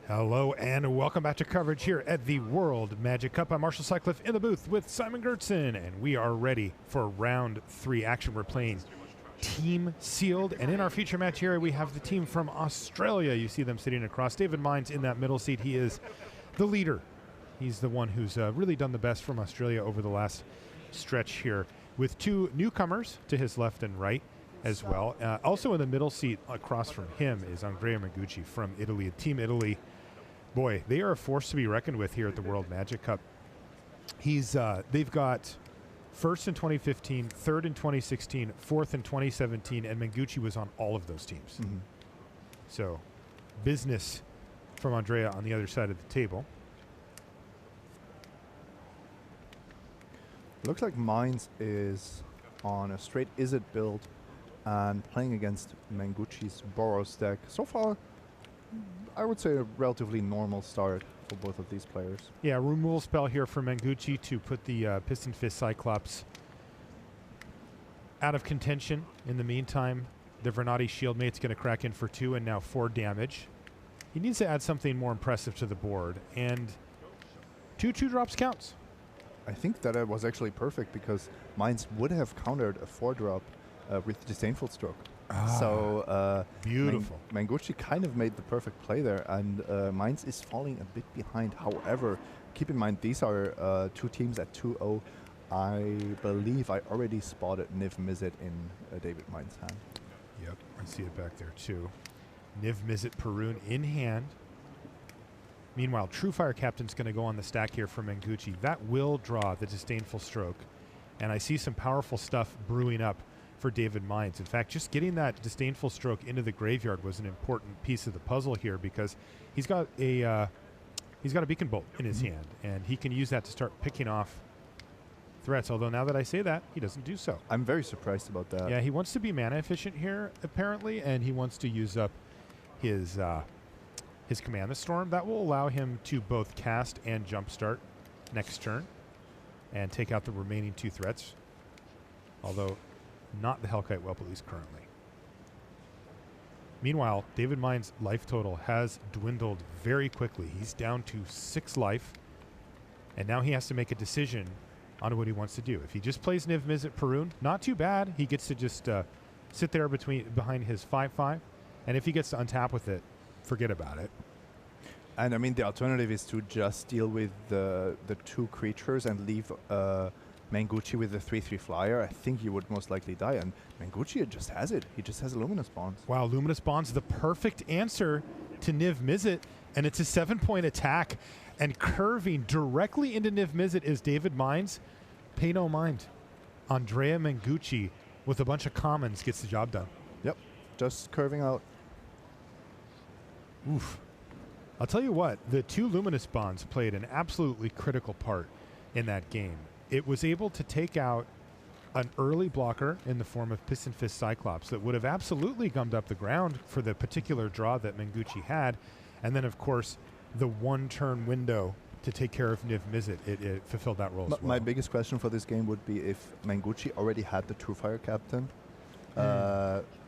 Hello and welcome back to coverage here at the World Magic Cup. I'm Marshall Sutcliffe in the booth with Simon Gertzen, and we are ready for round 3 action. We're playing Team Sealed, and in our feature match here we have the team from Australia. You see them sitting across. David Mines in that middle seat. He is the leader. He's the one who's really done the best from Australia over the last stretch here, with 2 newcomers to his left and right as well. Also in the middle seat across from him is Andrea Mengucci from Italy, Team Italy. Boy, they are a force to be reckoned with here at the World Magic Cup. They've got first in 2015, third in 2016, fourth in 2017, and Mengucci was on all of those teams. Mm-hmm. So, business from Andrea on the other side of the table. Looks like Mines is on a straight Izzet build and playing against Mengucci's Boros deck. So far, I would say a relatively normal start for both of these players. Yeah, removal spell here for Mengucci to put the Piston Fist Cyclops out of contention. In the meantime, the Vernati Shieldmate's going to crack in for 2 and now 4 damage. He needs to add something more impressive to the board, and 2 2-drops counts. I think that it was actually perfect because Mines would have countered a 4-drop with Disdainful Stroke. So beautiful. Mengucci kind of made the perfect play there, and Mines is falling a bit behind. However, keep in mind these are 2 teams at 2-0. I believe I already spotted Niv Mizzet in David Mines' hand. Yep, I see it back there too. Niv Mizzet Perun in hand. Meanwhile, True Fire Captain's going to go on the stack here for Mengucci. That will draw the Disdainful Stroke, and I see some powerful stuff brewing up for David Mines. In fact, just getting that Disdainful Stroke into the graveyard was an important piece of the puzzle here, because he's got a Beacon Bolt in his hand, and he can use that to start picking off threats. Although now that I say that, he doesn't do so. I'm very surprised about that. Yeah, he wants to be mana efficient here apparently, and he wants to use up his Command the Storm. That will allow him to both cast and jumpstart next turn and take out the remaining 2 threats. Although not the Hellkite Whelp, at least currently. Meanwhile, David Mines' life total has dwindled very quickly. He's down to 6 life, and now he has to make a decision on what he wants to do. If he just plays Niv Mizzet Perun, not too bad. He gets to just sit there behind his 5/5, and if he gets to untap with it, forget about it. And I mean, the alternative is to just deal with the 2 creatures and leave Mengucci with the 3/3 flyer. I think he would most likely die, and Mengucci just has it. He just has Luminous Bonds. Wow, Luminous Bonds, the perfect answer to Niv Mizzet, and it's a 7-point attack, and curving directly into Niv Mizzet is David Mines. Pay no mind. Andrea Mengucci with a bunch of commons gets the job done. Yep, just curving out. Oof. I'll tell you what, the 2 Luminous Bonds played an absolutely critical part in that game. It was able to take out an early blocker in the form of Piston Fist Cyclops that would have absolutely gummed up the ground for the particular draw that Mengucci had. And then, of course, the 1-turn window to take care of Niv Mizzet, it fulfilled that role as well. My biggest question for this game would be if Mengucci already had the True Fire Captain,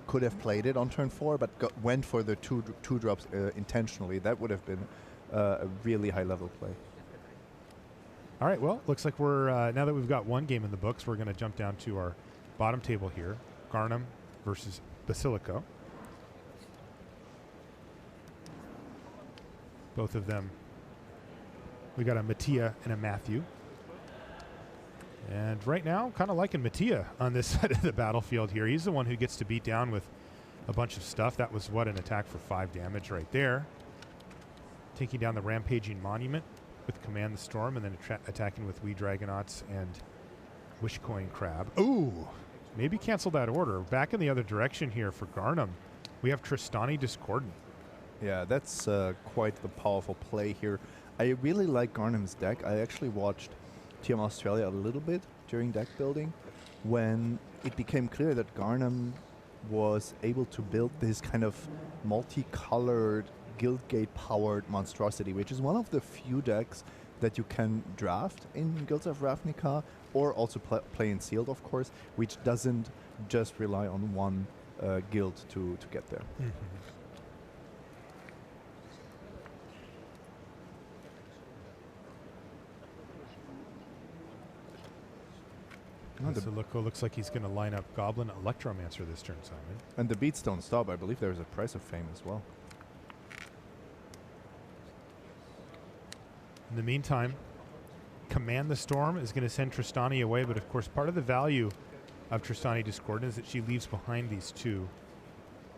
could have played it on turn 4, but went for the 2 drops intentionally. That would have been a really high-level play. All right, well, looks like we're, now that we've got 1 game in the books, we're going to jump down to our bottom table here. Garnon versus Basilico. Both of them. We got a Mattia and a Matthew. And right now, kind of liking Mattia on this side of the battlefield here. He's the one who gets to beat down with a bunch of stuff. That was, what, an attack for 5 damage right there. Taking down the Rampaging Monument with Command the Storm, and then attacking with Wee Dragonauts and Wishcoin Crab. Ooh! Maybe cancel that order. Back in the other direction here for Garnon. We have Tristani Discordant. Yeah, that's quite the powerful play here. I really like Garnon's deck. I actually watched TM Australia a little bit during deck building when it became clear that Garnon was able to build this kind of multicolored Guildgate-powered monstrosity, which is one of the few decks that you can draft in Guilds of Ravnica, or also play in Sealed, of course, which doesn't just rely on one guild to get there. Basilico looks like he's going to line up Goblin Electromancer this turn, Simon. And the beats don't stop. I believe there's a Price of Fame as well. In the meantime, Command the Storm is going to send Tristani away, but of course part of the value of Tristani Discordant is that she leaves behind these two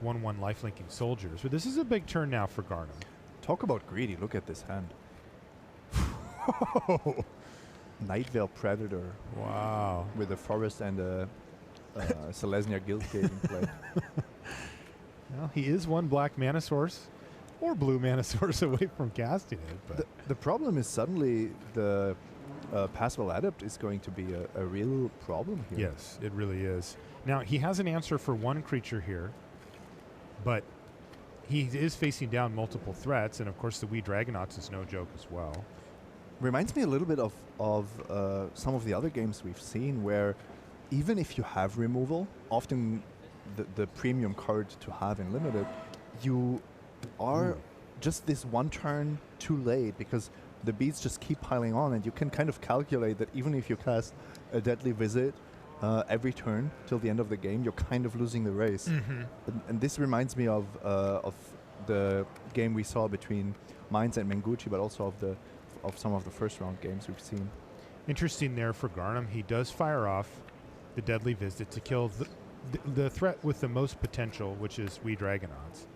1/1 lifelinking soldiers. But this is a big turn now for Garnon. Talk about greedy. Look at this hand. Nightveil Predator. Wow. With a Forest and a Selesnya Guildgate in play. Well, he is one black mana source or blue mana source away from casting it. But The problem is suddenly the Passable Adept is going to be a real problem here. yes, it really is. Now, he has an answer for one creature here, but he is facing down multiple threats, and of course the Wee Dragonauts is no joke as well. Reminds me a little bit of some of the other games we've seen where even if you have removal, often the premium card to have in Limited, you are just this one turn too late because the beats just keep piling on, and you can kind of calculate that even if you cast a Deadly Visit every turn till the end of the game, you're kind of losing the race. And this reminds me of the game we saw between Mainz and Mengucci, but also of some of the first round games we've seen. Interesting there for Garnon. He does fire off the Deadly Visit to kill the threat with the most potential, which is Wee Dragonauts.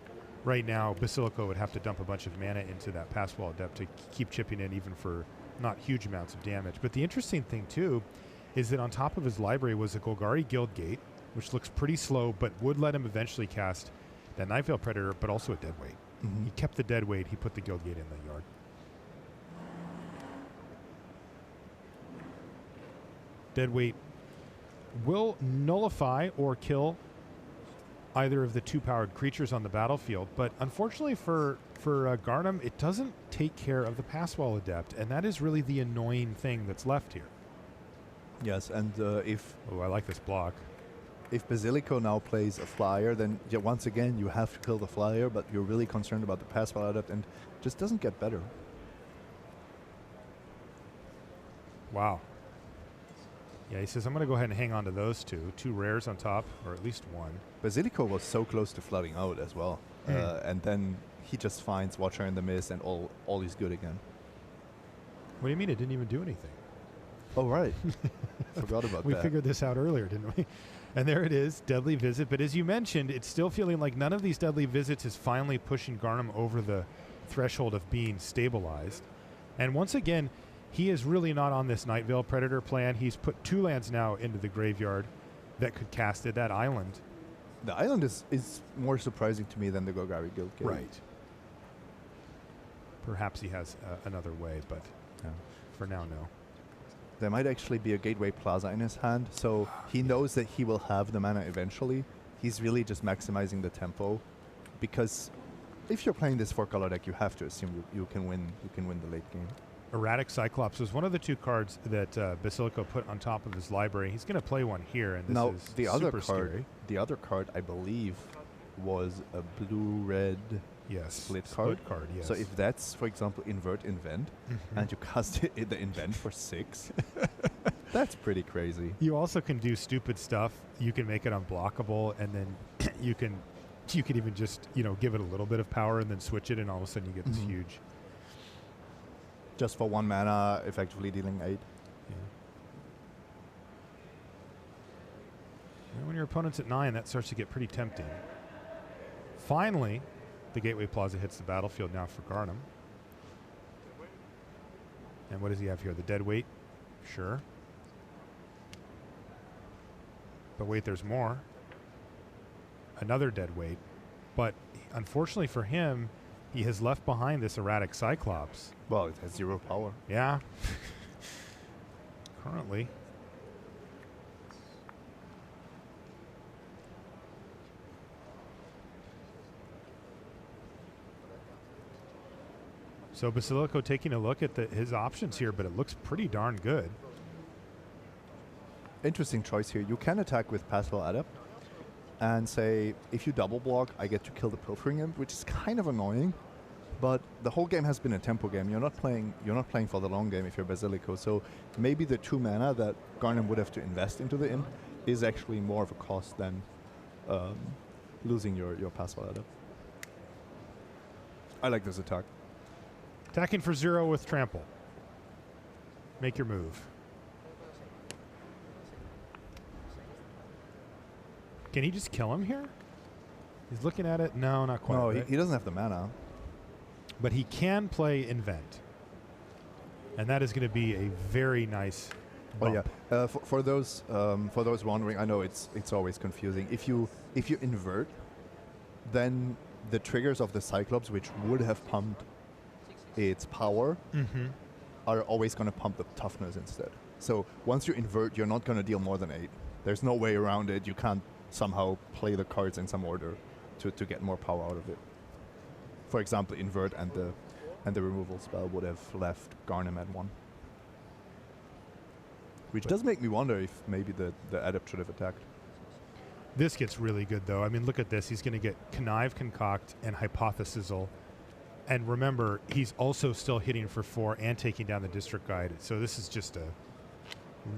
Right now, Basilico would have to dump a bunch of mana into that Passable Adept to keep chipping in even for not huge amounts of damage. But the interesting thing, too, is that on top of his library was a Golgari Guildgate, which looks pretty slow, but would let him eventually cast that Nightveil Predator, but also a Deadweight. He kept the Deadweight. He put the Guildgate in the yard. Deadweight will nullify or kill either of the two powered creatures on the battlefield, but unfortunately for Garnon, it doesn't take care of the Passwall Adept, and that is really the annoying thing that's left here. Yes, and if I like this block. If Basilico now plays a flyer, then once again you have to kill the flyer, but you're really concerned about the Passwall Adept, and it just doesn't get better. Wow. Yeah, he says, I'm going to go ahead and hang on to those two rares on top, or at least one. Basilico was so close to flooding out as well, and then he just finds Watcher in the Mist, and all is good again. What do you mean it didn't even do anything? Oh, right. Forgot about that. We figured this out earlier, didn't we? And there it is, Deadly Visit. But as you mentioned, it's still feeling like none of these Deadly Visits is finally pushing Garnon over the threshold of being stabilized. And once again, he is really not on this Nightveil Predator plan. He's put 2 lands now into the graveyard that could cast it. That island. The island is more surprising to me than the Golgari Guildgate. Right. Perhaps he has another way, but for now, no. There might actually be a Gateway Plaza in his hand, so he knows that he will have the mana eventually. He's really just maximizing the tempo, because if you're playing this 4-color deck, you have to assume you can win. You can win the late game. Erratic Cyclops was one of the 2 cards that Basilico put on top of his library. He's going to play one here, and this now, is the super other card, scary. The other card, I believe, was a blue-red split card. Yes. So if that's, for example, Invert Invent, and you cast the Invent for 6, that's pretty crazy. You also can do stupid stuff. You can make it unblockable, and then you can even just give it a little bit of power and then switch it, and all of a sudden you get this huge. Just for 1 mana, effectively dealing 8. Yeah. And when your opponent's at 9, that starts to get pretty tempting. Finally, the Gateway Plaza hits the battlefield now for Garnon. And what does he have here? The Deadweight? Sure. But wait, there's more. Another Deadweight. But unfortunately for him, he has left behind this Erratic Cyclops. Well, it has 0 power. Yeah. Currently. So Basilico taking a look at his options here, but it looks pretty darn good. Interesting choice here. You can attack with Passable Adept and say, if you double block, I get to kill the Pilfering Imp, which is kind of annoying. But the whole game has been a tempo game. You're not playing for the long game if you're Basilico. So maybe the 2 mana that Garnon would have to invest into the imp is actually more of a cost than losing your pass ladder. I like this attack. Attacking for 0 with trample. Make your move. Can he just kill him here? He's looking at it. No, not quite. No, right? he doesn't have the mana. But he can play Invent. And that is going to be a very nice bump. Oh yeah. For those wondering, I know it's always confusing. If you invert, then the triggers of the Cyclops, which would have pumped its power, are always going to pump the toughness instead. So once you invert, you're not going to deal more than 8. There's no way around it. You can't somehow play the cards in some order to get more power out of it. For example, invert and the removal spell would have left Garnon at 1. Which does make me wonder if maybe the adept should have attacked. This gets really good, though. I mean, look at this. He's going to get Connive, Concoct, and Hypothesizzle. And remember, he's also still hitting for 4 and taking down the District Guide. So this is just a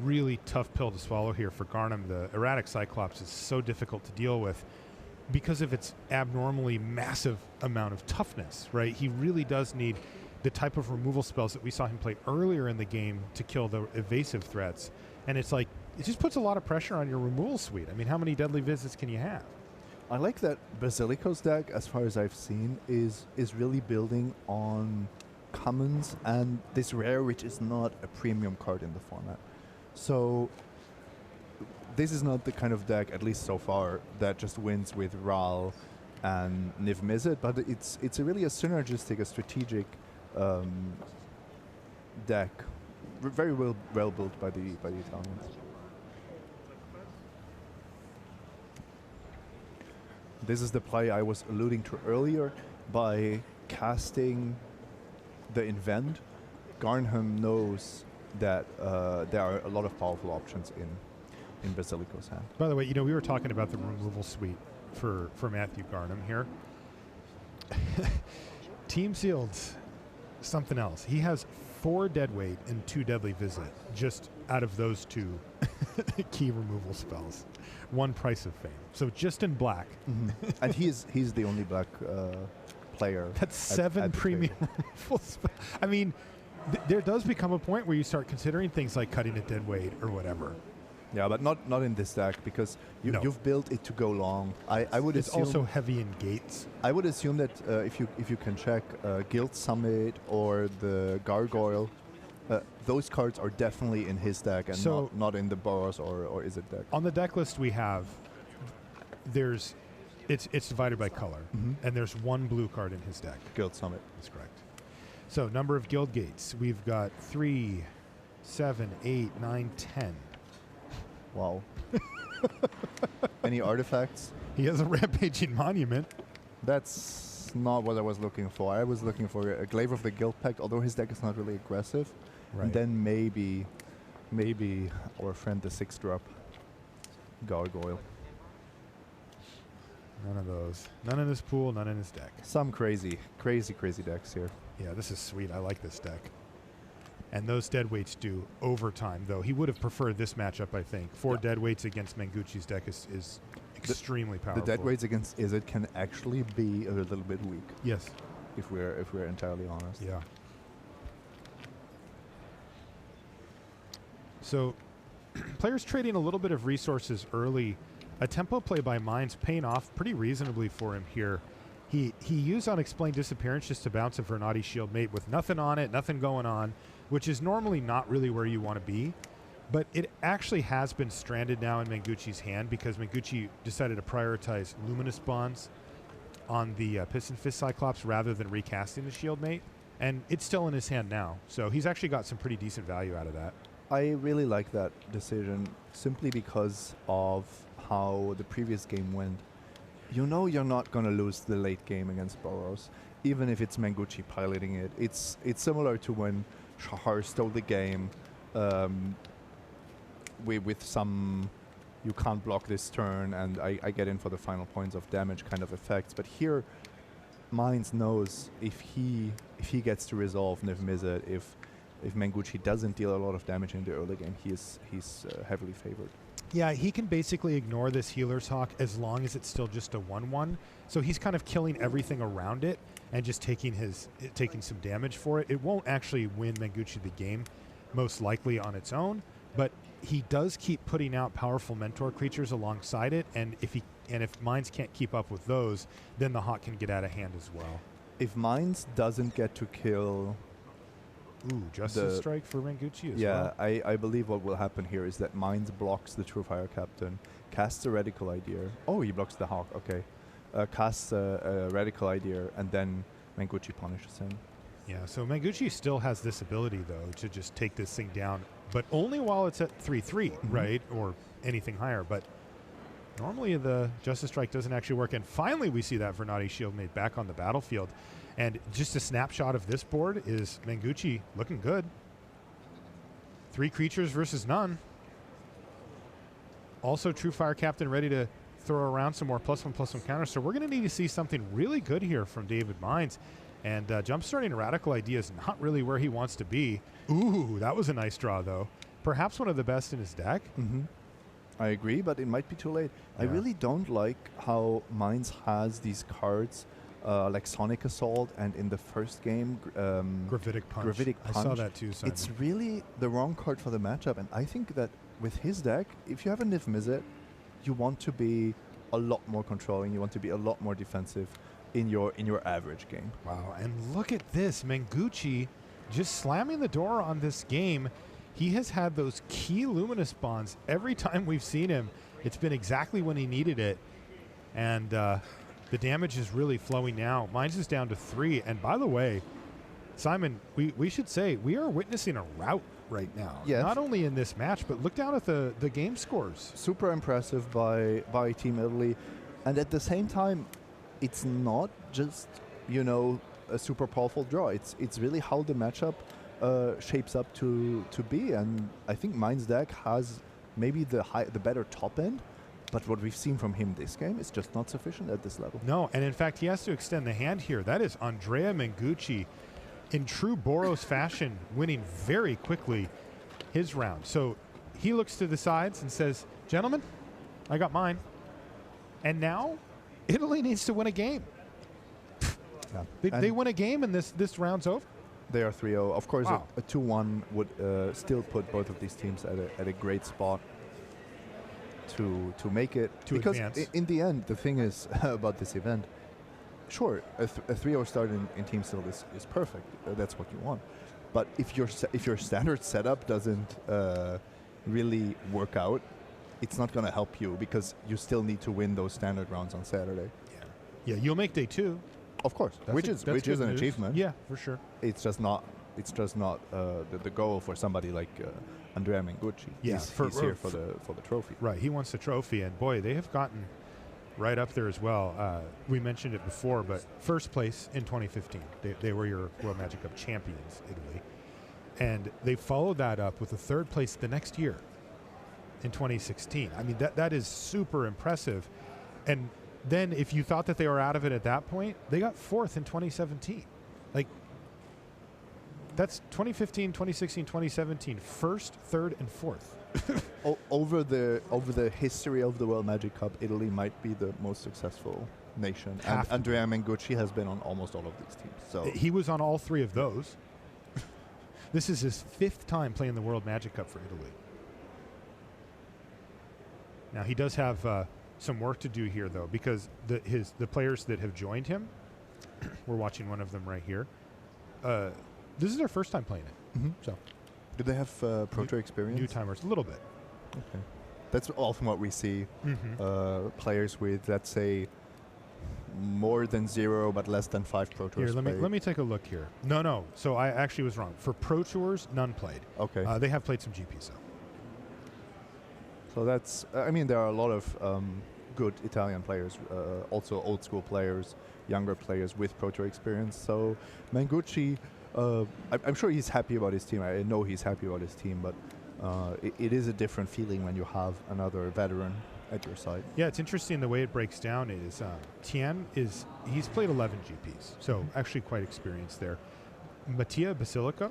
really tough pill to swallow here for Garnon. The Erratic Cyclops is so difficult to deal with because of its abnormally massive amount of toughness, right? He really does need the type of removal spells that we saw him play earlier in the game to kill the evasive threats. And it's like, it just puts a lot of pressure on your removal suite. I mean, how many deadly visits can you have? I like that Basilico's deck, as far as I've seen, is really building on commons and this rare, which is not a premium card in the format. So this is not the kind of deck, at least so far, that just wins with Ral and Niv Mizzet, but it's really a synergistic, a strategic deck, very well built by the Italians. This is the play I was alluding to earlier. By casting the Invent, Garnham knows that there are a lot of powerful options in Basilico's hand. By the way, you know, we were talking about the removal suite for Matthew Garnham here. Team Sealed, something else. He has 4 Deadweight and 2 Deadly Visit just out of those 2 key removal spells. 1 Price of Fame. So just in black. And he's the only black player. That's 7 at premium removal spells. I mean, there does become a point where you start considering things like cutting a Deadweight or whatever. Yeah, but not in this deck, because you've built it to go long. I would assume it's also heavy in gates. I would assume that if you can check Guild Summit or the Gargoyle, those cards are definitely in his deck and not in the Boros or Izzet deck. On the deck list we have, it's divided by color, and there's 1 blue card in his deck. Guild Summit. That's correct. So number of guild gates, we've got 3, 7, 8, 9, 10. Wow. Any artifacts? He has a Rampaging Monument. That's not what I was looking for. I was looking for a Glaive of the Guild Pact, although his deck is not really aggressive. Right. And then maybe our friend the 6-drop Gargoyle. None of those. None in his pool, none in his deck. Some crazy decks here. Yeah, this is sweet. I like this deck. And those deadweights do overtime, though. He would have preferred this matchup, I think. 4 deadweights against Mengucci's deck is extremely powerful. The deadweights against Izzet can actually be a little bit weak. Yes. If we're entirely honest. Yeah. So players trading a little bit of resources early. A tempo play by Mind's paying off pretty reasonably for him here. He used Unexplained Disappearance just to bounce a Vernati Shield Mate with nothing on it, nothing going on, which is normally not really where you want to be. But it actually has been stranded now in Mengucci's hand because Mengucci decided to prioritize Luminous Bonds on the Piston Fist Cyclops rather than recasting the Shield Mate. And it's still in his hand now. So he's actually got some pretty decent value out of that. I really like that decision simply because of how the previous game went. You know you're not going to lose the late game against Boros, even if it's Mengucci piloting it. It's similar to when Shahar stole the game with some you can't block this turn and I get in for the final points of damage kind of effects. But here Mainz knows if he gets to resolve Niv Mizzet, if Mengucci doesn't deal a lot of damage in the early game, he's heavily favored. Yeah, he can basically ignore this Healer's Hawk as long as it's still just a 1/1. So he's kind of killing everything around it and just taking some damage for it. It won't actually win Mengucci the game, most likely on its own, but he does keep putting out powerful mentor creatures alongside it, and if Mainz can't keep up with those, then the Hawk can get out of hand as well. If Mainz doesn't get to kill... Ooh, Justice Strike for Mengucci as well. Yeah, I believe what will happen here is that Mainz blocks the True Fire Captain, casts a Radical Idea. Oh, he blocks the Hawk, okay. Casts a Radical Idea, and then Mengucci punishes him. Yeah, so Mengucci still has this ability, though, to just take this thing down, but only while it's at 3/3, right? Or anything higher. But normally the Justice Strike doesn't actually work. And finally we see that Vernati Shield made back on the battlefield. And just a snapshot of this board is Mengucci looking good. 3 creatures versus none. Also True Fire Captain ready to throw around some more +1/+1 counters. So we're going to need to see something really good here from David Mainz. And jump-starting Radical Idea is not really where he wants to be. Ooh, that was a nice draw, though. Perhaps one of the best in his deck. I agree, but it might be too late. Yeah. I really don't like how Mainz has these cards like Sonic Assault, and in the first game, Gravitic Punch. I saw that too, Simon. It's really the wrong card for the matchup, and I think that with his deck, if you have a Niv Mizzet, you want to be a lot more controlling, you want to be a lot more defensive in your average game. Wow, and look at this. Mengucci just slamming the door on this game. He has had those key Luminous Bonds every time we've seen him. It's been exactly when he needed it. And the damage is really flowing now. Mine's is down to 3. And by the way, Simon, we should say we are witnessing a rout right now. Yes. Not only in this match, but look down at the game scores. Super impressive by Team Italy. And at the same time, it's not just, you know, a super powerful draw. It's really how the matchup shapes up to be. And I think Mainz deck has maybe the better top end, but what we've seen from him this game is just not sufficient at this level. No, and in fact, he has to extend the hand here. That is Andrea Mengucci in true Boros fashion, winning very quickly his round. So he looks to the sides and says, gentlemen, I got mine. And now Italy needs to win a game. Yeah. They win a game and this round's over. They are 3-0. Of course, wow. a 2-1 would still put both of these teams at a great spot to make it. Because in the end, the thing is about this event, sure, a 3-0 start in Team Still is perfect. That's what you want. But if your standard setup doesn't really work out, it's not going to help you, because you still need to win those standard rounds on Saturday. Yeah, you'll make day 2. Of course, which is an achievement. Yeah, for sure. It's just not the goal for somebody like Andrea Mengucci. Yeah, he's here for the trophy. Right, he wants the trophy, and boy, they have gotten right up there as well. We mentioned it before, but first place in 2015, they were your World Magic Cup champions, Italy, and they followed that up with a 3rd place the next year in 2016. I mean, that is super impressive, and then if you thought that they were out of it at that point, they got 4th in 2017. Like, that's 2015, 2016, 2017, 1st, 3rd, and 4th. Over the history of the World Magic Cup, Italy might be the most successful nation. And Andrea Mengucci has been on almost all of these teams. So he was on all 3 of those. This is his 5th time playing the World Magic Cup for Italy. Now, he does have some work to do here, though, because the players that have joined him, we're watching one of them right here. This is their first time playing it. So, do they have Pro Tour experience? New timers, a little bit. Okay, that's often what we see. Players with, let's say, more than 0 but less than 5 Pro Tours. Here, let me take a look here. No. So I actually was wrong. For Pro Tours, none played. Okay. They have played some GPs though. So that's, I mean, there are a lot of good Italian players, also old school players, younger players with Pro Tour experience. So Mengucci, I'm sure he's happy about his team. I know he's happy about his team, but it is a different feeling when you have another veteran at your side. Yeah, it's interesting the way it breaks down is Tian he's played 11 GPs, so actually quite experienced there. Mattia Basilico,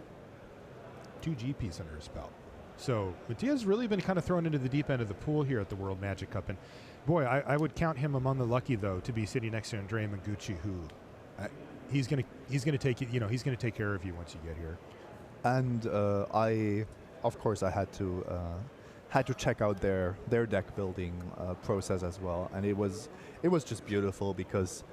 2 GPs under his belt. So Mattia's really been kind of thrown into the deep end of the pool here at the World Magic Cup, and boy, I would count him among the lucky though to be sitting next to Andrea Mengucci, who he's gonna take he's gonna take care of you once you get here. And I had to check out their deck building process as well, and it was just beautiful because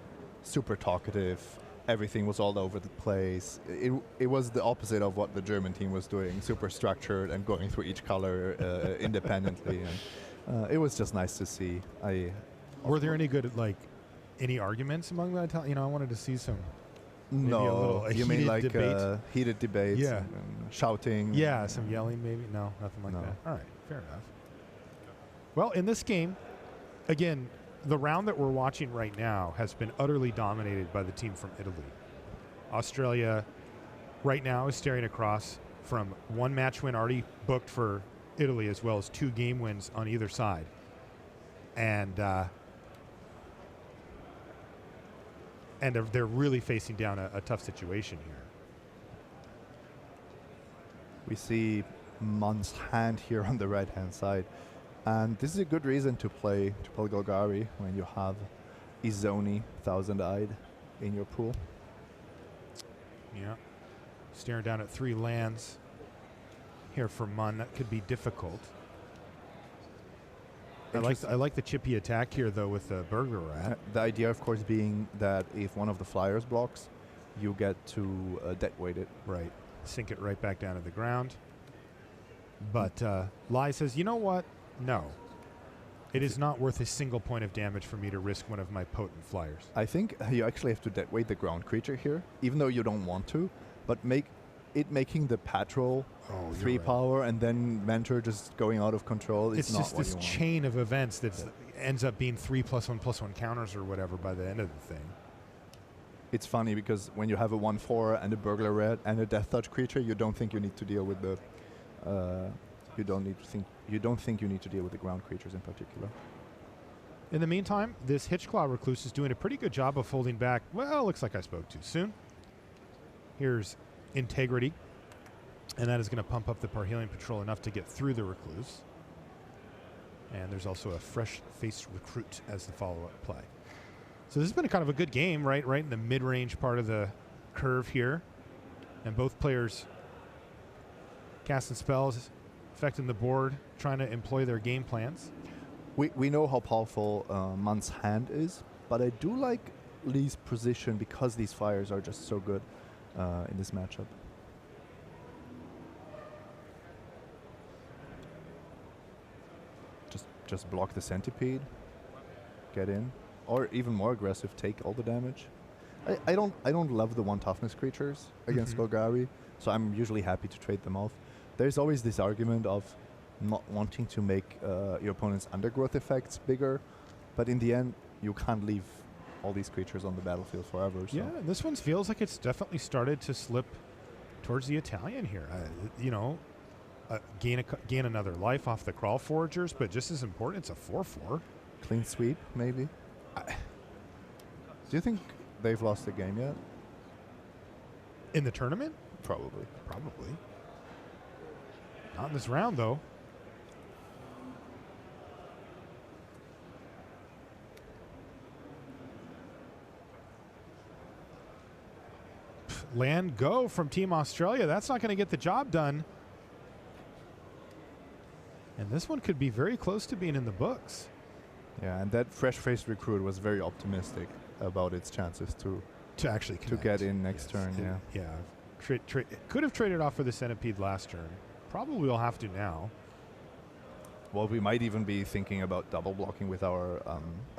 super talkative. Everything was all over the place. It was the opposite of what the German team was doing, super structured and going through each color independently. And it was just nice to see. Were there any good any arguments among the Italian? I wanted to see some. No, you mean like heated debates? Yeah, and shouting. Yeah, some yelling maybe. No, nothing like that. All right, fair enough. Well, in this game, again, the round that we're watching right now has been utterly dominated by the team from Italy. Australia right now is staring across from 1 match win already booked for Italy, as well as 2 game wins on either side. And they're really facing down a tough situation here. We see Mun's hand here on the right-hand side. And this is a good reason to play Golgari when you have Izoni, Thousand-Eyed in your pool. Yeah. Staring down at 3 lands here for Mun. That could be difficult. I like the chippy attack here, though, with the Burglar Rat. The idea, of course, being that if one of the flyers blocks, you get to dead weight it. Right. Sink it right back down to the ground. But Lai says, you know what? No. It is not worth a single point of damage for me to risk one of my potent flyers. I think you actually have to dead weight the ground creature here, even though you don't want to, but making the patrol 3 power and then Mentor just going out of control. It's just this chain of events that ends up being 3+1/+1 counters or whatever by the end of the thing. It's funny because when you have a 1/4 and a Burglar Red and a Death Touch creature, you don't think you need to deal with the you don't think you need to deal with the ground creatures in particular. In the meantime, this Hitchclaw Recluse is doing a pretty good job of holding back. Well, looks like I spoke too soon. Here's Integrity, and that is going to pump up the Parhelion Patrol enough to get through the Recluse. And there's also a Fresh-Faced Recruit as the follow-up play. So this has been kind of a good game, right in the mid-range part of the curve here. And both players casting spells, affecting the board, trying to employ their game plans. We know how powerful Mun's hand is, but I do like Lee's position because these fires are just so good in this matchup. Just block the Centipede, get in, or even more aggressive, take all the damage. I don't love the 1 toughness creatures against Golgari, so I'm usually happy to trade them off. There's always this argument of not wanting to make your opponent's undergrowth effects bigger, but in the end, you can't leave all these creatures on the battlefield forever. So. Yeah, this one feels like it's definitely started to slip towards the Italian here. Gain another life off the Crawl Foragers, but just as important, it's a 4/4. Clean sweep, maybe. Do you think they've lost the game yet? In the tournament? Probably. Not in this round, though. Land go from Team Australia. That's not going to get the job done. And this one could be very close to being in the books. Yeah, and that Fresh-Faced Recruit was very optimistic about its chances to actually connect. To get in next turn. Could have traded off for the Centipede last turn. Probably will have to now. Well, we might even be thinking about double blocking with our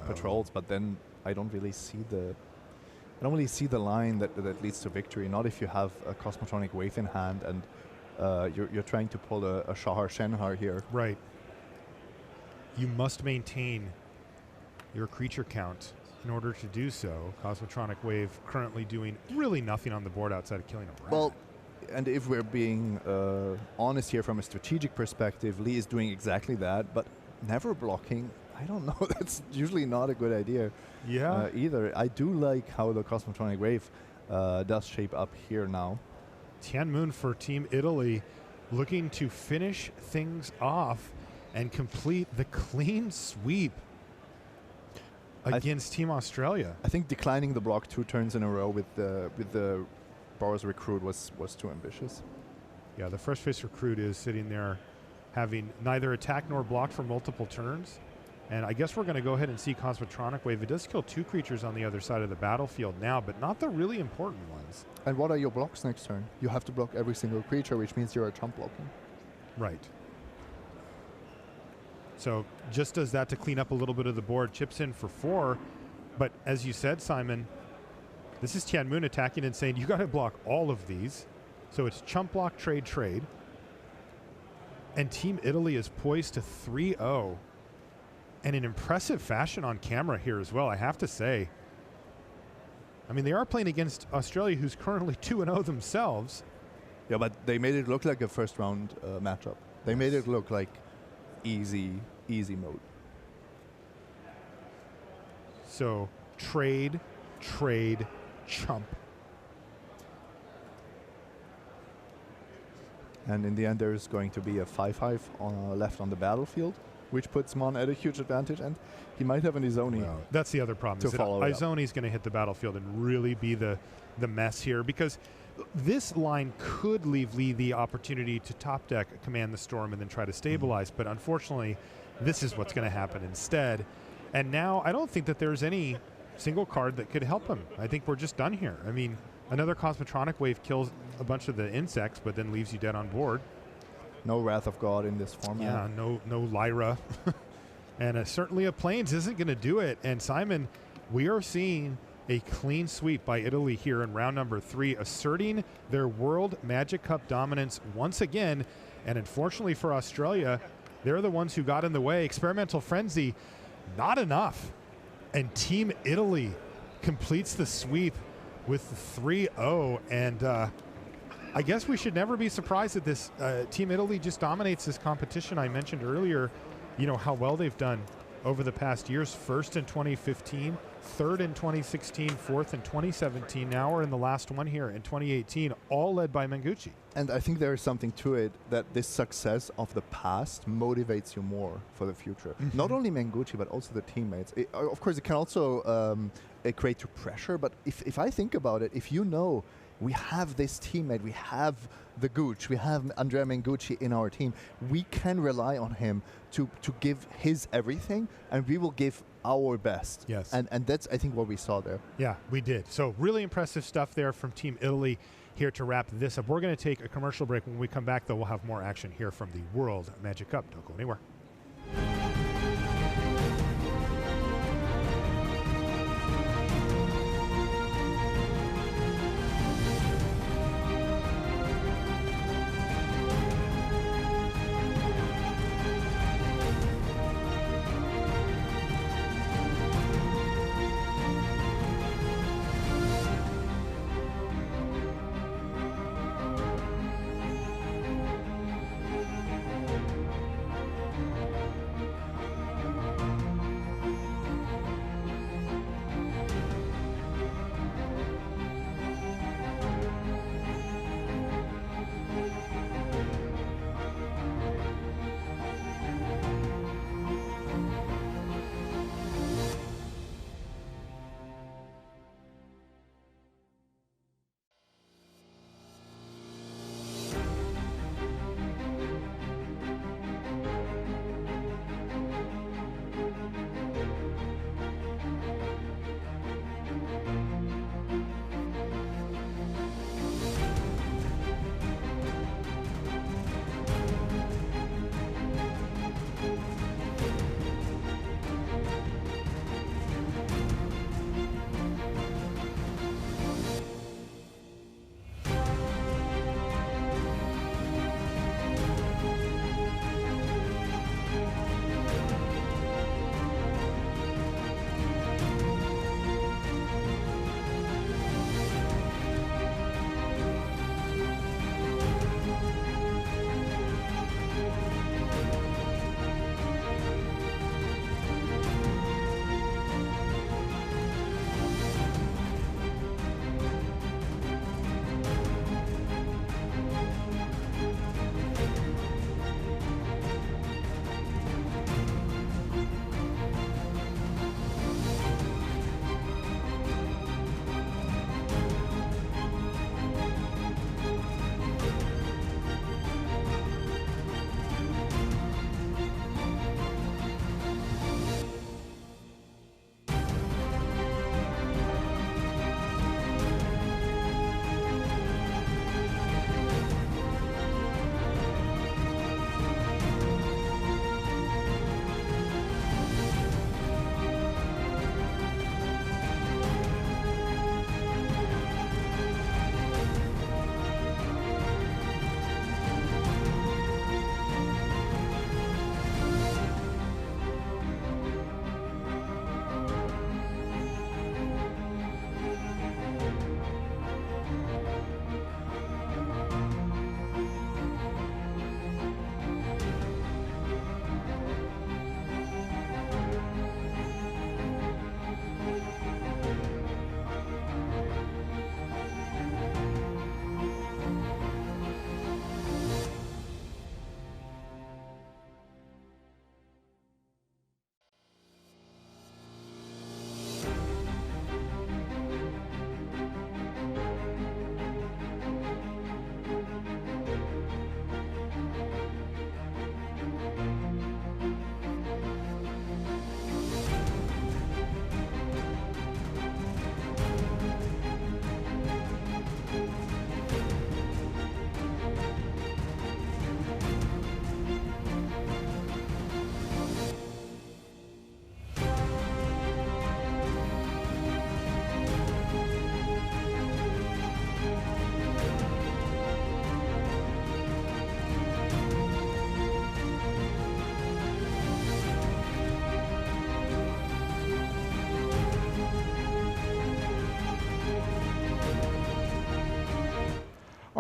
patrols, but then I don't really see the line that leads to victory. Not if you have a Cosmotronic Wave in hand and you're trying to pull a Shahar Shenhar here. Right. You must maintain your creature count in order to do so. Cosmotronic Wave currently doing really nothing on the board outside of killing a rat. Well, and if we're being honest here from a strategic perspective, Lee is doing exactly that, but never blocking. I don't know. That's usually not a good idea either. I do like how the Cosmotronic Wave does shape up here now. Tian Moon for Team Italy looking to finish things off and complete the clean sweep against Team Australia. I think declining the block 2 turns in a row with the Boros Recruit was too ambitious. Yeah, the Fresh Face Recruit is sitting there having neither attack nor block for multiple turns. And I guess we're going to go ahead and see Cosmotronic Wave. It does kill 2 creatures on the other side of the battlefield now, but not the really important ones. And what are your blocks next turn? You have to block every single creature, which means you're a chump blocking. Right. So just does that to clean up a little bit of the board. Chips in for 4. But as you said, Simon, this is Tian Moon attacking and saying, you got to block all of these. So it's chump block, trade, trade. And Team Italy is poised to 3-0. And in impressive fashion on camera here as well, I have to say. I mean, they are playing against Australia, who's currently 2-0 themselves. Yeah, but they made it look like a first round matchup. They made it look like easy mode. So trade, trade, chump. And in the end, there's going to be a 5/5 left on the battlefield, which puts Mon at a huge advantage, and he might have an Izoni. Well, that's the other problem. To follow it up. Izoni's going to hit the battlefield and really be the mess here, because this line could leave Lee the opportunity to top deck, command the storm, and then try to stabilize. But unfortunately, this is what's going to happen instead. And now I don't think that there's any single card that could help him. I think we're just done here. I mean, another Cosmotronic Wave kills a bunch of the insects, but then leaves you dead on board. No Wrath of God in this format. Yeah, no Lyra. And certainly a Plains isn't going to do it. And Simon, we are seeing a clean sweep by Italy here in round number 3, asserting their World Magic Cup dominance once again. And unfortunately for Australia, they're the ones who got in the way. Experimental Frenzy, not enough. And Team Italy completes the sweep with 3-0. And I guess we should never be surprised that this Team Italy just dominates this competition. I mentioned earlier, you know, how well they've done over the past years. First in 2015, third in 2016, fourth in 2017. Now we're in the last one here in 2018, all led by Mengucci. And I think there is something to it that this success of the past motivates you more for the future. Not only Mengucci, but also the teammates. Of course, it can also create pressure, but if I think about it, if you know we have this teammate, we have the Gooch, we have Andrea Mengucci in our team, we can rely on him to give his everything, and we will give our best. Yes. And that's, I think, what we saw there. Yeah, we did. So really impressive stuff there from Team Italy here to wrap this up. We're going to take a commercial break. When we come back, though, we'll have more action here from the World Magic Cup. Don't go anywhere.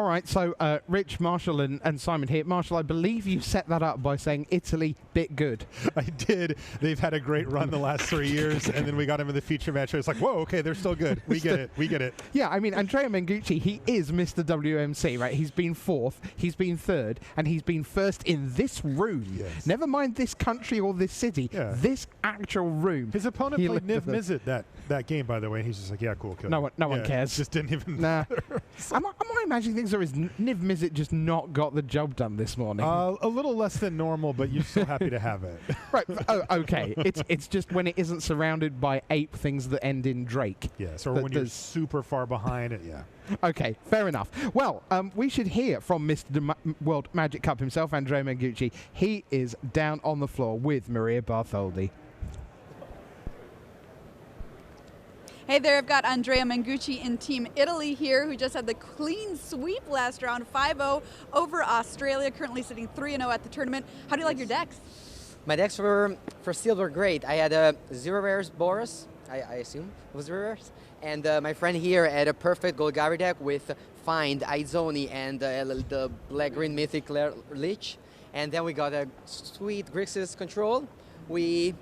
right, so Rich, Marshall, and Simon here. Marshall, I believe you set that up by saying Italy bit good. I did. They've had a great run the last 3 years, and then we got him in the feature match. It's like, whoa, okay, they're still good. We get it. We get it. Yeah, I mean, Andrea Mengucci, he is Mr. WMC, right? He's been 4th, he's been 3rd, and he's been 1st in this room. Yes. Never mind this country or this city. Yeah. This actual room. His opponent played Niv Mizzet that game, by the way. He's just like, yeah, cool, kill. No one cares. Just didn't even. Nah. Am I imagining things, or is Niv Mizzet just not got the job done this morning? A little less than normal, but you're still happy to have it. Right. Oh, okay. It's just when it isn't surrounded by 8 things that end in Drake. Yes, or when you're super far behind it. Yeah. Okay, fair enough. Well, we should hear from Mr. World Magic Cup himself, Andrea Mengucci. He is down on the floor with Maria Bartholdi. Hey there, I've got Andrea Mengucci in Team Italy here, who just had the clean sweep last round, 5-0 over Australia, currently sitting 3-0 at the tournament. How do you like your decks? My decks for sealed were great. I had a 0 rares Boros, I assume it was 0 rares. And my friend here had a perfect Golgari deck with Find, Izoni, and the black-green Mythic Lich. And then we got a sweet Grixis control. We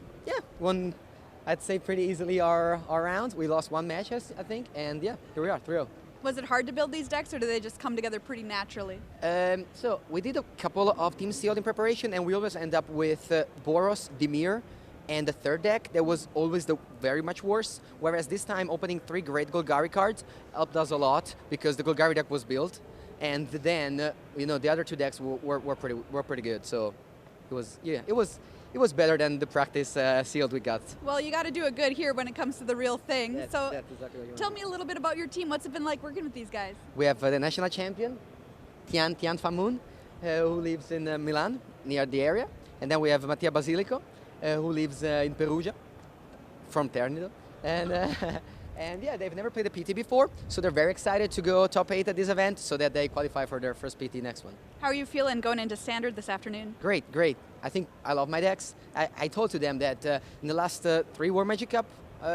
won, I'd say, pretty easily our round. We lost 1 match, I think, and yeah, here we are, 3-0. Was it hard to build these decks, or do they just come together pretty naturally? So we did a couple of Team Sealed in preparation, and we always end up with Boros, Dimir, and the third deck that was always the very much worse. Whereas this time, opening 3 great Golgari cards helped us a lot because the Golgari deck was built, and then the other 2 decks were pretty good. So it was better than the practice sealed we got. Well, you got to do it good here when it comes to the real thing. That's exactly what tell me a little bit about your team. What's it been like working with these guys? We have the national champion, Tian Famun, who lives in Milan, near the area. And then we have Mattia Basilico, who lives in Perugia, from Terni. And yeah, they've never played a PT before, so they're very excited to go top 8 at this event so that they qualify for their first PT next one. How are you feeling going into Standard this afternoon? Great. I think I love my decks. I told to them that in the last 3 World Magic Cup,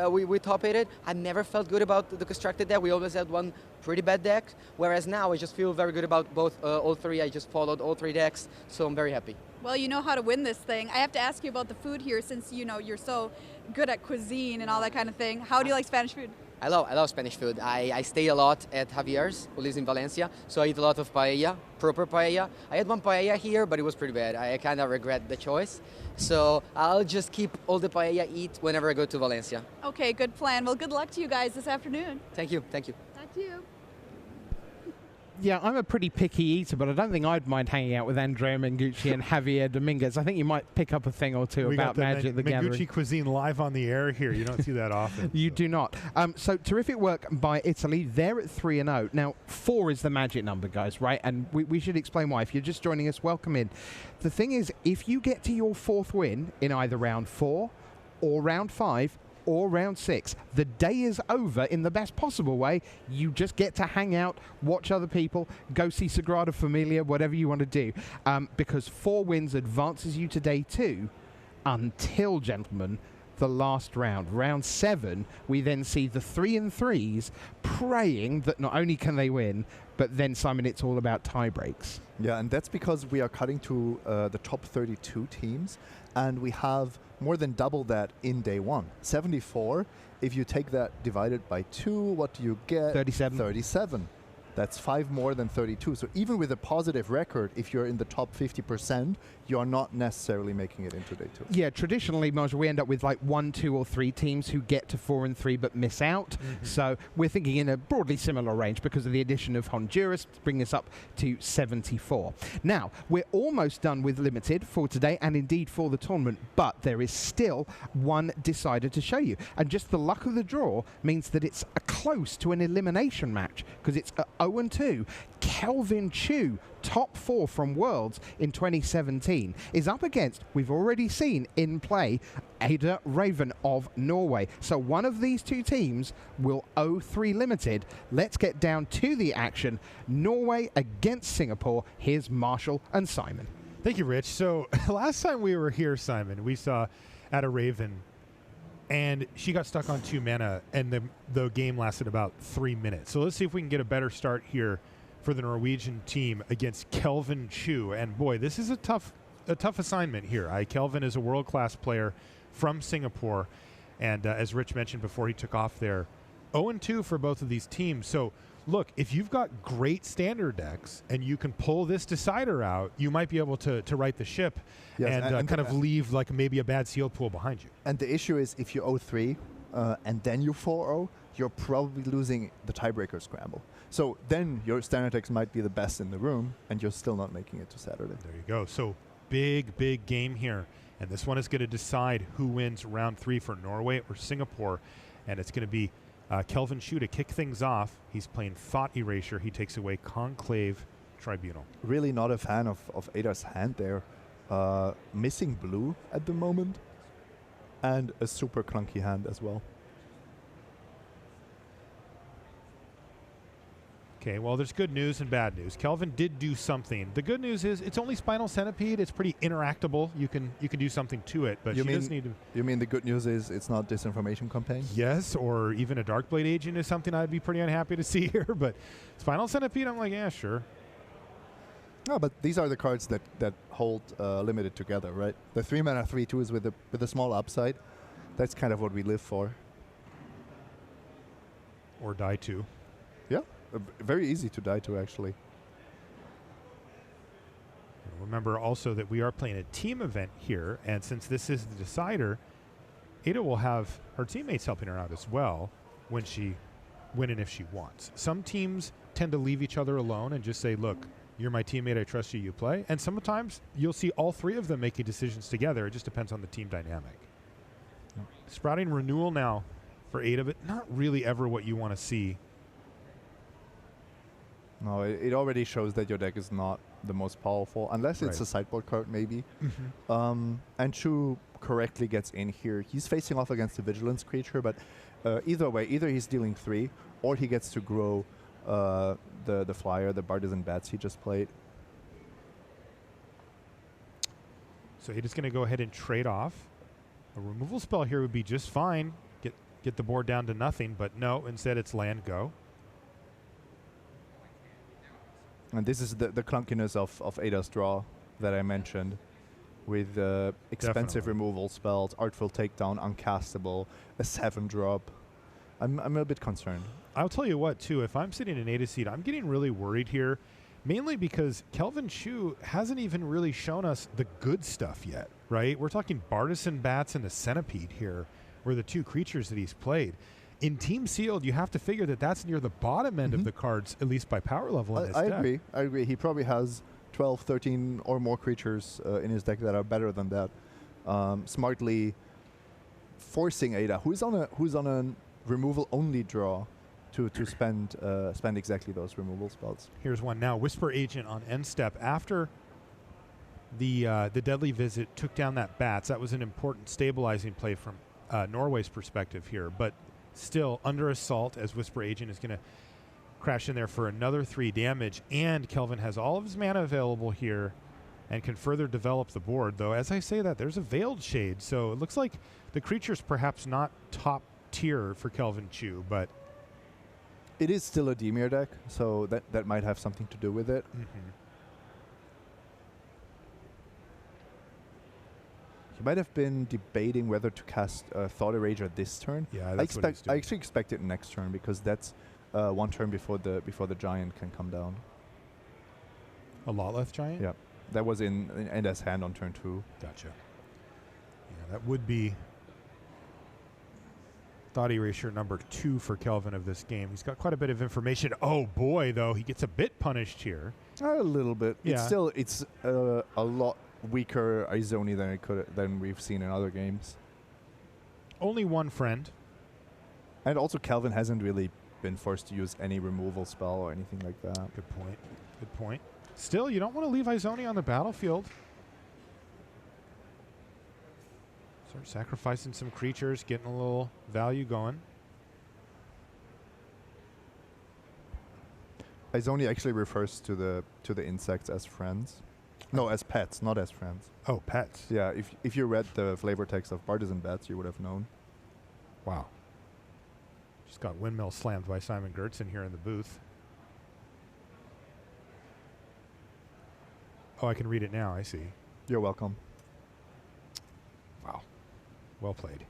we top 8'd. I never felt good about the constructed deck. We always had one pretty bad deck, whereas now I just feel very good about all 3. I just followed all 3 decks, so I'm very happy. Well, you know how to win this thing. I have to ask you about the food here, since you're so good at cuisine and all that kind of thing. How do you like Spanish food? I love Spanish food. I stay a lot at Javier's, who lives in Valencia, so I eat a lot of paella, proper paella. I had one paella here, but it was pretty bad. I kind of regret the choice. So I'll just keep all the paella eat whenever I go to Valencia. Okay, good plan. Well, good luck to you guys this afternoon. Thank you. Talk to you. Yeah, I'm a pretty picky eater, but I don't think I'd mind hanging out with Andrea Mengucci and Javier Dominguez. I think you might pick up a thing or two about Magic the Gathering. Mengucci cuisine live on the air here. You don't see that often. You do not. So terrific work by Italy. They're at 3-0. Now, 4 is the magic number, guys, right? And we should explain why. If you're just joining us, welcome in. The thing is, if you get to your 4th win in either round 4 or round 5, or round 6, the day is over in the best possible way. You just get to hang out, watch other people, go see Sagrada Familia, whatever you want to do, because 4 wins advances you to day 2 until, gentlemen, the last round. Round 7, we then see the 3 and 3s praying that not only can they win, but then, Simon, it's all about tie breaks. Yeah, and that's because we are cutting to the top 32 teams, and we have more than double that in day 1. 74. If you take that divided by 2, what do you get? 37. 37. That's 5 more than 32. So even with a positive record, if you're in the top 50%, you're not necessarily making it into day 2. Yeah, traditionally, Marshall, we end up with like 1, 2, or 3 teams who get to 4 and 3 but miss out. So we're thinking in a broadly similar range because of the addition of Honduras, bringing us up to 74. Now, we're almost done with Limited for today and indeed for the tournament, but there is still one decider to show you. And just the luck of the draw means that it's close to an elimination match because it's 0-2. Kelvin Chu, top 4 from Worlds in 2017, is up against, we've already seen in play, Ada Raven of Norway. So one of these 2 teams will 0-3 Limited. Let's get down to the action. Norway against Singapore. Here's Marshall and Simon. Thank you, Rich. So last time we were here, Simon, we saw Ada Raven, and she got stuck on 2 mana, and the game lasted about 3 minutes. So let's see if we can get a better start here for the Norwegian team against Kelvin Chu. And boy, this is a tough assignment here. Kelvin is a world-class player from Singapore. And as Rich mentioned before he took off there, 0-2 for both of these teams. So look, if you've got great standard decks and you can pull this decider out, you might be able to right the ship and kind of leave like maybe a bad sealed pool behind you. And the issue is if you 0-3 and then you 4-0, you're probably losing the tiebreaker scramble. So then your standard decks might be the best in the room and you're still not making it to Saturday. There you go. So big game here. And this one is going to decide who wins round 3 for Norway or Singapore. And it's going to be Kelvin Chu to kick things off. He's playing Thought Erasure. He takes away Conclave Tribunal. Really not a fan of Ada's hand there. Missing blue at the moment. And a super clunky hand as well. Okay, well, there's good news and bad news. Kelvin did do something. The good news is it's only Spinal Centipede. It's pretty interactable. You can do something to it, but she does need to. You mean the good news is it's not disinformation campaign? Yes, or even a Darkblade agent is something I'd be pretty unhappy to see here. But Spinal Centipede, I'm like, yeah, sure. No, but these are the cards that hold limited together, right? The 3-mana 3/2s with a small upside. That's kind of what we live for. Or die to. Yeah. Very easy to die to, actually. Remember also that we are playing a team event here, and since this is the decider, Ada will have her teammates helping her out as well when and if she wants. Some teams tend to leave each other alone and just say, look, you're my teammate, I trust you, you play. And sometimes you'll see all 3 of them making decisions together. It just depends on the team dynamic. Yeah. Sprouting Renewal now for Ada, but not really ever what you want to see. No, it already shows that your deck is not the most powerful, unless it's a sideboard card, maybe. Mm-hmm. And Chu correctly gets in here. He's facing off against a Vigilance creature, but either way, either he's dealing 3, or he gets to grow the flyer, the Partisan Bats he just played. So he's going to go ahead and trade off. A removal spell here would be just fine. Get the board down to nothing, but no, instead it's land go. And this is the clunkiness of Ada's draw that I mentioned, with expensive removal spells, Artful Takedown, uncastable, a 7-drop. I'm a bit concerned. I'll tell you what, too, if I'm sitting in Ada's seat, I'm getting really worried here, mainly because Kelvin Chu hasn't even really shown us the good stuff yet, right? We're talking Partisan Bats and the Centipede here, were the 2 creatures that he's played. In Team Sealed, you have to figure that that's near the bottom end of the cards, at least by power level in his deck. I agree. He probably has 12, 13 or more creatures in his deck that are better than that. Smartly forcing Ada, who's on a removal only draw, to spend exactly those removal spells. Here's one now. Whisper Agent on end step. After the Deadly Visit took down that Bats, that was an important stabilizing play from Norway's perspective here, but still under assault as Whisper Agent is going to crash in there for another 3 damage, and Kelvin has all of his mana available here and can further develop the board, though as I say that, there's a Veiled Shade, so it looks like the creature's perhaps not top tier for Kelvin Chu, but it is still a Dimir deck, so that might have something to do with it. Mm-hmm. He might have been debating whether to cast Thought Erasure this turn. Yeah, that's what he's doing. I actually expect it next turn, because that's 1 turn before the giant can come down. A Lotleth Giant? Yeah, that was in Enda's hand on turn 2. Gotcha. Yeah, that would be Thought Erasure number 2 for Kelvin of this game. He's got quite a bit of information. Oh boy, though, he gets a bit punished here. A little bit. Yeah. It's a lot weaker Izoni than we've seen in other games. Only 1 friend. And also Kelvin hasn't really been forced to use any removal spell or anything like that. Good point. Good point. Still, you don't want to leave Izoni on the battlefield. Start sacrificing some creatures, getting a little value going. Izoni actually refers to the insects as friends. No, as pets, not as friends. Oh, pets. Yeah, if you read the flavor text of Partisan Bats, you would have known. Wow. Just got windmill slammed by Simon Gertzen here in the booth. Oh, I can read it now. I see. You're welcome. Wow. Well played.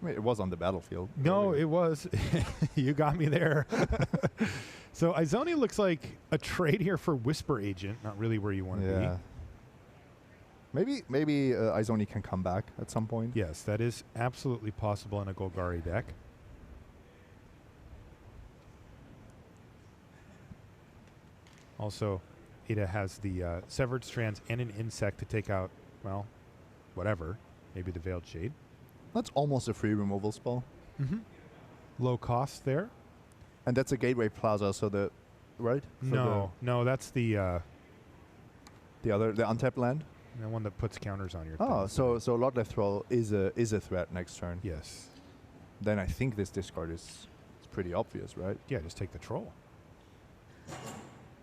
I mean, it was on the battlefield. No, earlier. it was. You got me there. So Izoni looks like a trade here for Whisper Agent. Not really where you want to Yeah. Maybe Izoni can come back at some point. be. Yes, that is absolutely possible in a Golgari deck. Also, Ada has the Severed Strands and an Insect to take out, well, whatever. Maybe the Veiled Shade. That's almost a free removal spell. Mm-hmm. Low cost there. And that's a Gateway Plaza, so right? For No, that's the the untapped land. one that puts counters on your Oh, thing. so Lot Left Throw is a threat next turn. Yes. Then I think this discard is pretty obvious, right? Yeah, just take the troll.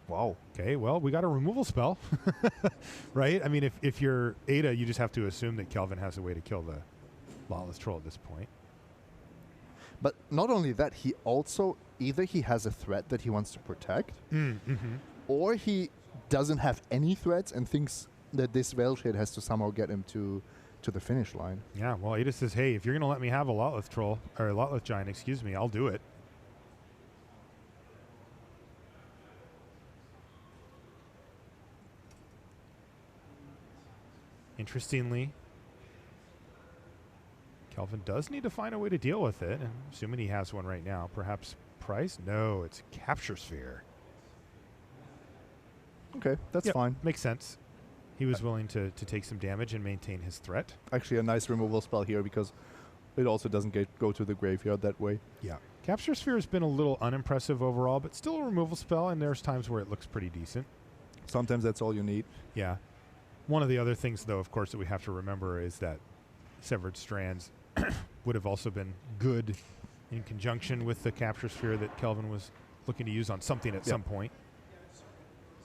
Wow. Okay, well, we got a removal spell. Right? I mean, if you're Ada, you just have to assume that Kelvin has a way to kill the Lawless Troll at this point. But not only that, he also either he has a threat that he wants to protect, Mm-hmm. or he doesn't have any threats and thinks that this Veil Shade has to somehow get him to the finish line. Yeah, well, Ada says, hey, if you're going to let me have a Lotleth Troll, or a Lotleth Giant, excuse me, I'll do it. Interestingly, Kelvin does need to find a way to deal with it, and assuming he has one right now. Perhaps Price? No, it's Capture Sphere. Okay, that's Yep, fine. Makes sense. He was willing to take some damage and maintain his threat. Actually, a nice removal spell here because it also doesn't go to the graveyard that way. Yeah. Capture Sphere has been a little unimpressive overall, but still a removal spell, and there's times where it looks pretty decent. Sometimes that's all you need. Yeah. One of the other things, though, of course, that we have to remember is that Severed Strands would have also been good in conjunction with the Capture Sphere that Kelvin was looking to use on something at some point.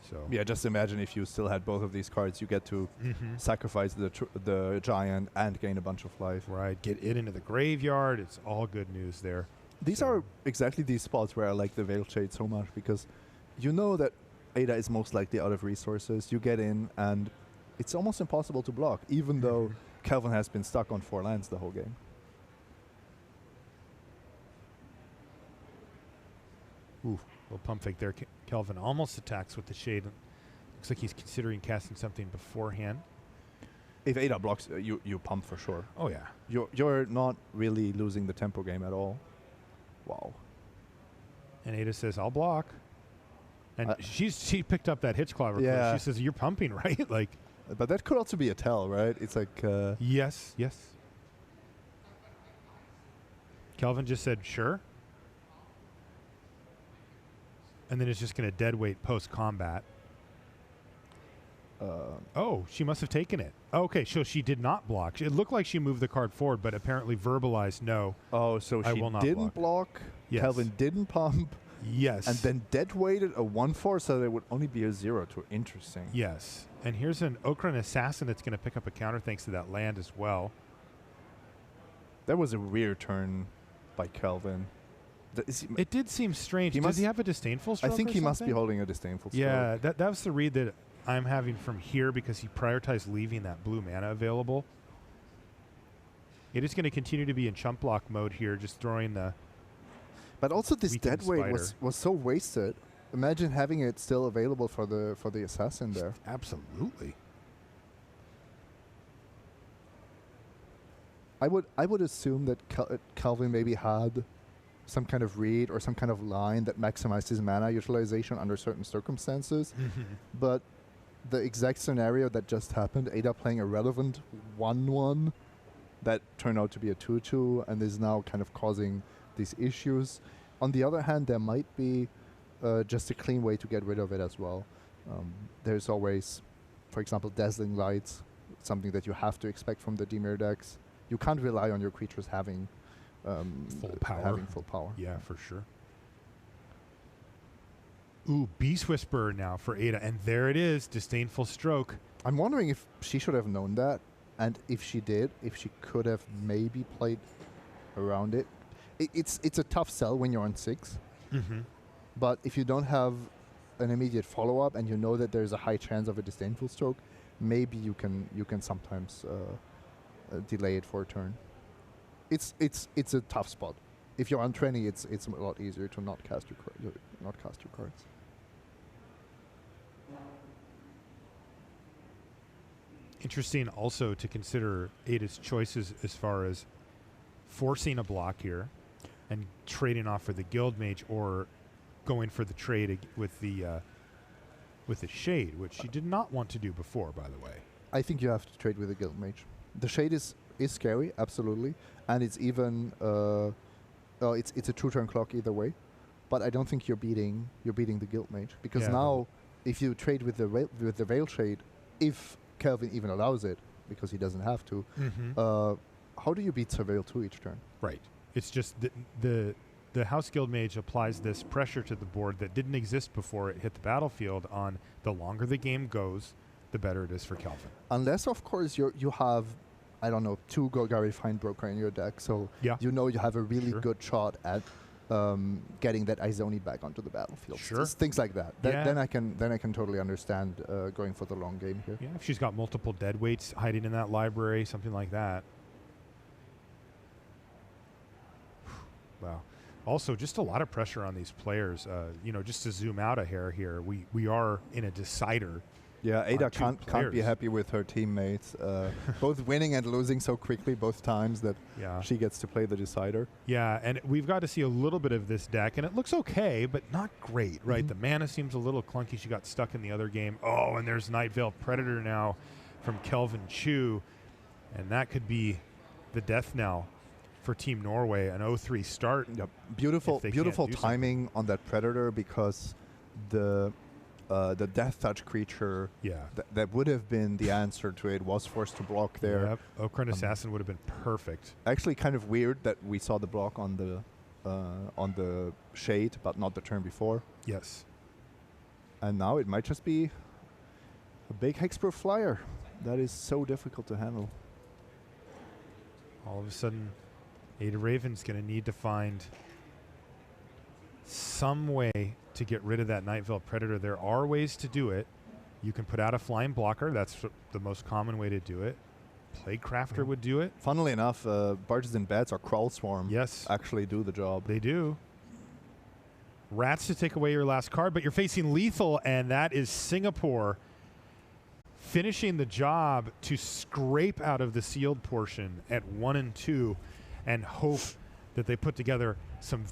So Yeah, just imagine if you still had both of these cards, you get to sacrifice the giant and gain a bunch of life. Right, get it into the graveyard. It's all good news there. These So- are exactly these spots where I like the Veil Shade so much because you know that Ada is most likely out of resources. You get in and it's almost impossible to block, even though Kelvin has been stuck on 4 lands the whole game. Ooh, little pump fake there. Kelvin almost attacks with the Shade. Looks like he's considering casting something beforehand. If Ada blocks, you pump for sure. Oh, yeah. You're not really losing the tempo game at all. Wow. And Ada says, I'll block. And she picked up that Hitchclaw request. Yeah. She says, you're pumping, right? Like, But that could also be a tell, right? It's like... yes. Kelvin just said, sure. And then it's just going to dead weight post-combat. Oh, she must have taken it. Okay, so she did not block. It looked like she moved the card forward, but apparently verbalized no. Oh, so I she will not didn't block. Yes. Kelvin didn't pump. Yes. And then dead weighted a 1/4, so there would only be a 0-2. Interesting. Yes. And here's an Okran Assassin that's going to pick up a counter thanks to that land as well. That was a weird turn by Kelvin. It did seem strange. Does he have a disdainful stroke? I think or he must be something? holding a disdainful stroke. Yeah, that was the read that I'm having from here because he prioritized leaving that blue mana available. It is going to continue to be in chump block mode here, just throwing the... But also this Weakened dead weight Spider. was so wasted. Imagine having it still available for the assassin there. Absolutely. I would assume that Calvin maybe had some kind of read or some kind of line that maximized his mana utilization under certain circumstances. But the exact scenario that just happened, Ada playing a relevant 1/1 that turned out to be a 2/2 and is now kind of causing these issues. On the other hand, there might be just a clean way to get rid of it as well. There's always, for example, Dazzling Lights, something that you have to expect from the Dimir decks. You can't rely on your creatures having full power. Yeah, for sure. Ooh, Beast Whisperer now for Ada. And there it is, Disdainful Stroke. I'm wondering if she should have known that, and if she did, if she could have maybe played around it. It's a tough sell when you're on 6, but if you don't have an immediate follow-up and you know that there's a high chance of a disdainful stroke, maybe you can sometimes delay it for a turn. It's a tough spot. If you're on 20, it's a lot easier to not cast your cards. Interesting also to consider Ada's choices as far as forcing a block here and trading off for the Guild Mage, or going for the trade with the Shade, which she did not want to do before, by the way. I think you have to trade with the Guild Mage. The Shade is scary, absolutely, and it's even it's a 2-turn clock either way. But I don't think you're beating the Guild Mage, because now if you trade with the Veil Shade, if Kelvin even allows it, because he doesn't have to, how do you beat Surveil 2 each turn? Right. It's just the House Guild Mage applies this pressure to the board that didn't exist before it hit the battlefield on the longer the game goes, the better it is for Kelvin. Unless, of course, you have, I don't know, 2 Golgari Findbroker in your deck, so you know you have a really good shot at getting that Izoni back onto the battlefield. Sure. Things like that. Then I can totally understand going for the long game here. Yeah, if she's got multiple deadweights hiding in that library, something like that. Wow. Also, just a lot of pressure on these players. Just to zoom out a hair here, we are in a decider. Yeah, Ada can't be happy with her teammates, both winning and losing so quickly both times that she gets to play the decider. Yeah, and we've got to see a little bit of this deck, and it looks okay, but not great, right? The mana seems a little clunky. She got stuck in the other game. Oh, and there's Night Veil Predator now from Kelvin Chu, and that could be the death knell for Team Norway, an 0-3 start. Yep. Beautiful timing on that Predator, because the Death Touch creature that would have been the answer to it was forced to block there. Yep. Oakran Assassin would have been perfect. Actually, kind of weird that we saw the block on the Shade, but not the turn before. Yes. And now it might just be a big Hexproof Flyer. That is so difficult to handle. All of a sudden, Ada Raven's going to need to find some way to get rid of that Night Veil Predator. There are ways to do it. You can put out a flying blocker. That's the most common way to do it. Plague Crafter would do it. Funnily enough, Barges and Bats or Crawl Swarm actually do the job. They do. Rats to take away your last card, but you're facing lethal, and that is Singapore finishing the job to scrape out of the sealed portion at 1 and 2 and hope that they put together some very